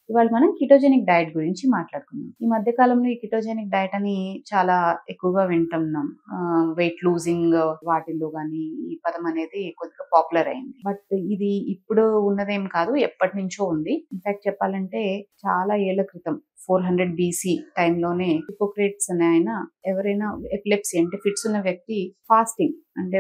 ఇవాళ మనం ketogenic diet గురించి మాట్లాడుకుందాం. ఈ మధ్య కాలంలో ఈ కిటోజెనిక్ డైట్ అని చాలా ఎక్కువగా వింటున్నాం. వెయిట్ లూజింగ్ వాటిల్లో గానీ ఈ పదం అనేది కొద్దిగా పాపులర్ అయింది. బట్ ఇది ఇప్పుడు ఉన్నదేం కాదు, ఎప్పటి నుంచో ఉంది. ఇన్ఫాక్ట్ చెప్పాలంటే చాలా ఏళ్ల క్రితం 400 BC టైంలోనే హిపోక్రేట్స్ అనే ఆయన ఎవరైనా ఎపిలెప్సీ అంటే ఫిట్స్ ఉన్న వ్యక్తి ఫాస్టింగ్ అంటే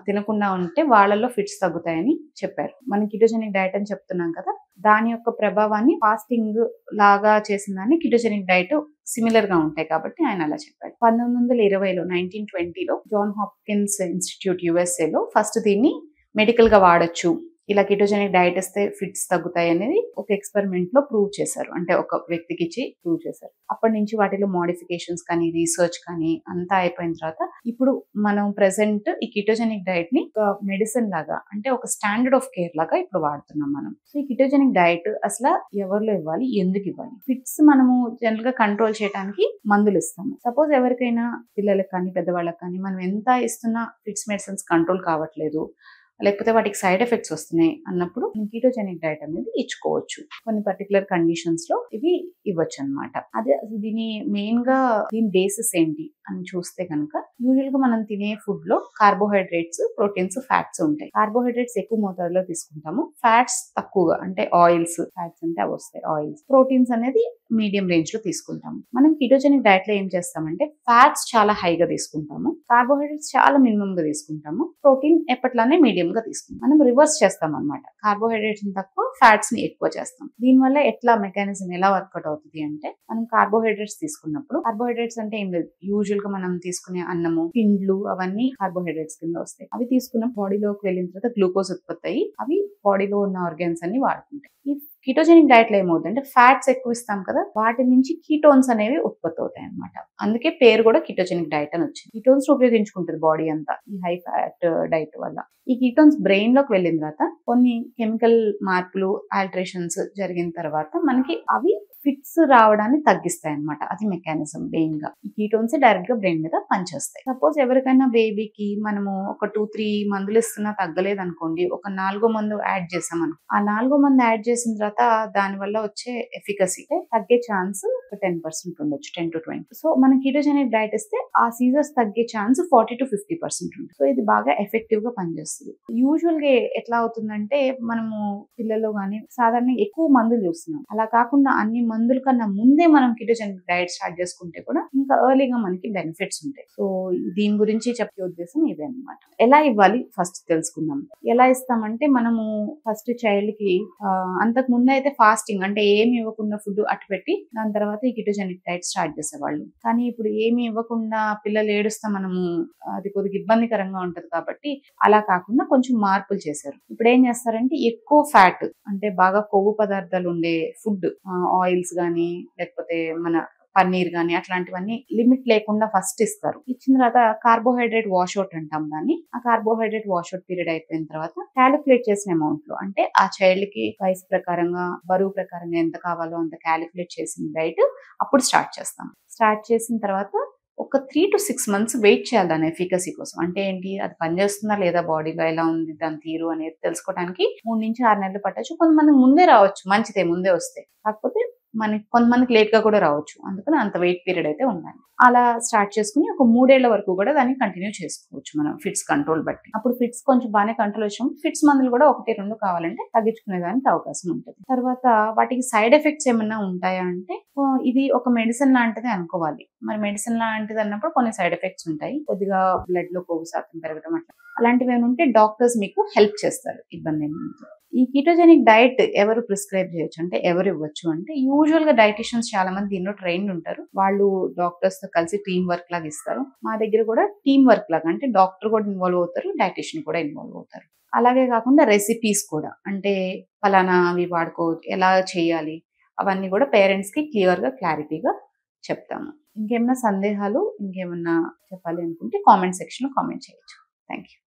తినకుండా ఉంటే వాళ్ళలో ఫిట్స్ తగ్గుతాయని చెప్పారు. మనం కిటోజెనిక్ డైట్ అని చెప్తున్నాం కదా, దాని యొక్క ప్రభావాన్ని ఫాస్టింగ్ లాగా చేసిన దాన్ని కిటోజెనిక్ డైట్ సిమిలర్ గా ఉంటాయి కాబట్టి ఆయన అలా చెప్పాడు. 1920లో 1920లో జాన్ హాప్కిన్స్ ఇన్స్టిట్యూట్ USA లో ఫస్ట్ దీన్ని మెడికల్ గా వాడొచ్చు, ఇలా కిటోజెనిక్ డైట్ ఇస్తే ఫిట్స్ తగ్గుతాయి అనేది ఒక ఎక్స్పెరిమెంట్ లో ప్రూవ్ చేశారు. అంటే ఒక వ్యక్తికి ఇచ్చి ప్రూవ్ చేశారు. అప్పటి నుంచి వాటిలో మోడిఫికేషన్స్ కానీ రీసెర్చ్ కానీ అంతా అయిపోయిన తర్వాత ఇప్పుడు మనం ప్రెసెంట్ ఈ కిటోజెనిక్ డైట్ ని ఒక మెడిసిన్ లాగా అంటే ఒక స్టాండర్డ్ ఆఫ్ కేర్ లాగా ఇప్పుడు వాడుతున్నాం మనం. సో ఈ కిటోజెనిక్ డైట్ అసలు ఎవరిలో ఇవ్వాలి, ఎందుకు ఇవ్వాలి? ఫిట్స్ మనము జనరల్ గా కంట్రోల్ చేయడానికి మందులు ఇస్తాము. సపోజ్ ఎవరికైనా పిల్లలకు కానీ పెద్దవాళ్ళకి కానీ మనం ఎంత ఇస్తున్నా ఫిట్స్ మెడిసిన్స్ కంట్రోల్ కావట్లేదు, లేకపోతే వాటికి సైడ్ ఎఫెక్ట్స్ వస్తున్నాయి అన్నప్పుడు కిటోజెనిక్ డైట్ అనేది ఇచ్చుకోవచ్చు. కొన్ని పర్టికులర్ కండిషన్స్ లో ఇవి ఇవ్వచ్చు అనమాట. అదే దీని మెయిన్ గా దీని బేసిస్ ఏంటి అని చూస్తే కనుక యూజువల్ గా మనం తినే ఫుడ్ లో కార్బోహైడ్రేట్స్, ప్రోటీన్స్, ఫ్యాట్స్ ఉంటాయి. కార్బోహైడ్రేట్స్ ఎక్కువ మోతాదులో తీసుకుంటాము, ఫ్యాట్స్ తక్కువగా అంటే ఆయిల్స్, ఫ్యాట్స్ అంటే అవి వస్తాయి ఆయిల్స్, ప్రోటీన్స్ అనేది మీడియం రేంజ్ లో తీసుకుంటాము. మనం కిటోజెనిక్ డైట్ లో ఏం చేస్తామంటే ఫ్యాట్స్ చాలా హైగా తీసుకుంటాము, కార్బోహైడ్రేట్స్ చాలా మినిమం గా తీసుకుంటాము, ప్రోటీన్ ఎప్పట్లానే మీడియం గా తీసుకుంటాం. మనం రివర్స్ చేస్తాం అనమాట, కార్బోహైడ్రేట్స్ తక్కువ ఫ్యాట్స్ ని ఎక్కువ చేస్తాం. దీనివల్ల ఎట్లా మెకానిజం ఎలా వర్కౌట్ అవుతుంది అంటే మనం కార్బోహైడ్రేట్స్ తీసుకున్నప్పుడు, కార్బోహైడ్రేట్స్ అంటే ఏం లేదు, యూజువల్ గా మనం తీసుకునే అన్నము, పిండ్లు అవన్నీ కార్బోహైడ్రేట్స్ కింద వస్తాయి. అవి తీసుకున్న బాడీలోకి వెళ్ళిన తర్వాత గ్లూకోజ్ ఉత్పత్తి అయ్యి అవి బాడీలో ఉన్న ఆర్గాన్స్ అన్ని వాడుకుంటాయి. ఈ కిటోజెనిక్ డైట్ లో ఏమవుతుందంటే ఫ్యాట్స్ ఎక్కువ ఇస్తాం కదా, వాటి నుంచి కీటోన్స్ అనేవి ఉత్పత్తి అవుతాయి అనమాట. అందుకే పేరు కూడా కిటోజెనిక్ డైట్ అని వచ్చింది. కీటోన్స్ ఉపయోగించుకుంటుంది బాడీ అంతా ఈ హై ఫ్యాట్ డైట్ వల్ల. ఈ కీటోన్స్ బ్రెయిన్ లోకి వెళ్ళిన తర్వాత కొన్ని కెమికల్ మార్పులు, ఆల్టరేషన్స్ జరిగిన తర్వాత మనకి అవి ఫిట్స్ రావడాన్ని తగ్గిస్తాయి అనమాట. అది మెకానిజం మెయిన్ గా. ఈ కీటోన్స్ డైరెక్ట్ గా బ్రెయిన్ మీద పనిచేస్తాయి. సపోజ్ ఎవరికైనా బేబీకి మనము ఒక 2-3 మందులు ఇస్తున్నా తగ్గలేదు అనుకోండి, ఒక 4వ మందు యాడ్ చేసాం అనుకో, ఆ 4వ మందు యాడ్ చేసిన తర్వాత దాని వల్ల వచ్చే ఎఫికసీ తగ్గే ఛాన్స్ ఒక 10% ఉండొచ్చు, 10-20. సో మన కిటోజెనిక్ డైట్ ఇస్తే ఆ సీజర్స్ తగ్గే ఛాన్స్ 40-50% ఉంటుంది. సో ఇది బాగా ఎఫెక్టివ్ గా పనిచేస్తుంది. యూజువల్ గా ఎట్లా అవుతుందంటే మనము పిల్లల్లో గానీ సాధారణ ఎక్కువ మందులు చూస్తున్నాం, అలా కాకుండా అన్ని మందుల కన్నా ముందే మనం కిటోజెనిక్ డైట్ స్టార్ట్ చేసుకుంటే కూడా ఇంకా ఎర్లీగా మనకి బెనిఫిట్స్ ఉంటాయి. సో దీని గురించి చెప్పే ఉద్దేశం ఇదే అనమాట. ఎలా ఇవ్వాలి ఫస్ట్ తెలుసుకుందాం. ఎలా ఇస్తామంటే మనము ఫస్ట్ చైల్డ్ కి అంతకు ముందు అయితే ఫాస్టింగ్ అంటే ఏమి ఇవ్వకుండా ఫుడ్ అటు పెట్టి దాని తర్వాత ఈ కిటోజెనిక్ డైట్ స్టార్ట్ చేసేవాళ్ళు. కానీ ఇప్పుడు ఏమి ఇవ్వకుండా పిల్లలు ఏడుస్తా మనము అది కొద్దిగా ఇబ్బందికరంగా ఉంటది కాబట్టి అలా కాకుండా కొంచెం మార్పులు చేశారు. ఇప్పుడు ఏం చేస్తారంటే ఎక్కువ ఫ్యాట్ అంటే బాగా కొవ్వు పదార్థాలు ఉండే ఫుడ్, ఆయిల్స్ గానీ లేకపోతే మన పన్నీర్ గానీ అట్లాంటివన్నీ లిమిట్ లేకుండా ఫస్ట్ ఇస్తారు. ఇచ్చిన తర్వాత కార్బోహైడ్రేట్ వాష్అవుట్ అంటాం దాన్ని. ఆ కార్బోహైడ్రేట్ వాష్అవుట్ పీరియడ్ అయిపోయిన తర్వాత క్యాలిక్యులేట్ చేసిన అమౌంట్ లో అంటే ఆ చైల్డ్ కి వయసు ప్రకారంగా, బరువు ప్రకారంగా ఎంత కావాలో అంత క్యాలిక్యులేట్ చేసిన డైట్ అప్పుడు స్టార్ట్ చేస్తాం. స్టార్ట్ చేసిన తర్వాత ఒక 3 to 6 months వెయిట్ చేయాలి దాని ఎఫికసీ కోసం. అంటే ఏంటి, అది పనిచేస్తుందా లేదా, బాడీలో ఎలా ఉంది దాని తీరు అనేది తెలుసుకోవడానికి 3 నుంచి 6 నెలలు పట్టొచ్చు. కొంతమందికి ముందే రావచ్చు, మంచిదే ముందే వస్తే. కాకపోతే కొంతమందికి లేట్ గా కూడా రావచ్చు. అందుకని అంత వెయిట్ పీరియడ్ అయితే ఉండాలి. అలా స్టార్ట్ చేసుకుని ఒక 3 ఏళ్ల వరకు కూడా దాన్ని కంటిన్యూ చేసుకోవచ్చు మనం ఫిట్స్ కంట్రోల్ బట్టి. అప్పుడు ఫిట్స్ కొంచెం బాగానే కంట్రోల్ వచ్చినప్పుడు ఫిట్స్ మందులు కూడా 1-2 కావాలంటే తగ్గించుకునే దానికి అవకాశం ఉంటుంది. తర్వాత వాటికి సైడ్ ఎఫెక్ట్స్ ఏమన్నా ఉంటాయా అంటే ఇది ఒక మెడిసిన్ లాంటిది అనుకోవాలి. మరి మెడిసిన్ లాంటిది అన్నప్పుడు కొన్ని సైడ్ ఎఫెక్ట్స్ ఉంటాయి. కొద్దిగా బ్లడ్ లో కొవ్వు శాతం పెరగడం అట్లా అలాంటివి ఏమైనా ఉంటే డాక్టర్స్ మీకు హెల్ప్ చేస్తారు, ఇబ్బంది ఏమైనా. ఈ కిటోజెనిక్ డైట్ ఎవరు ప్రిస్క్రైబ్ చేయొచ్చు అంటే ఎవరు ఇవ్వచ్చు అంటే యూజువల్ గా డైటిషియన్స్ చాలా మంది దీనిలో ట్రైన్డ్ ఉంటారు. వాళ్ళు డాక్టర్స్ తో కలిసి టీమ్ వర్క్ లాగా ఇస్తారు. మా దగ్గర కూడా టీమ్ వర్క్ లాగా అంటే డాక్టర్ కూడా ఇన్వాల్వ్ అవుతారు, డైటిషియన్ కూడా ఇన్వాల్వ్ అవుతారు. అలాగే కాకుండా రెసిపీస్ కూడా అంటే ఫలానా అవి వాడుకోవచ్చు, ఎలా చేయాలి అవన్నీ కూడా పేరెంట్స్ కి క్లియర్ గా క్లారిటీగా చెప్తాము. ఇంకేమైనా సందేహాలు, ఇంకేమన్నా చెప్పాలి అనుకుంటే కామెంట్ సెక్షన్ లో కామెంట్ చేయొచ్చు. Thank you.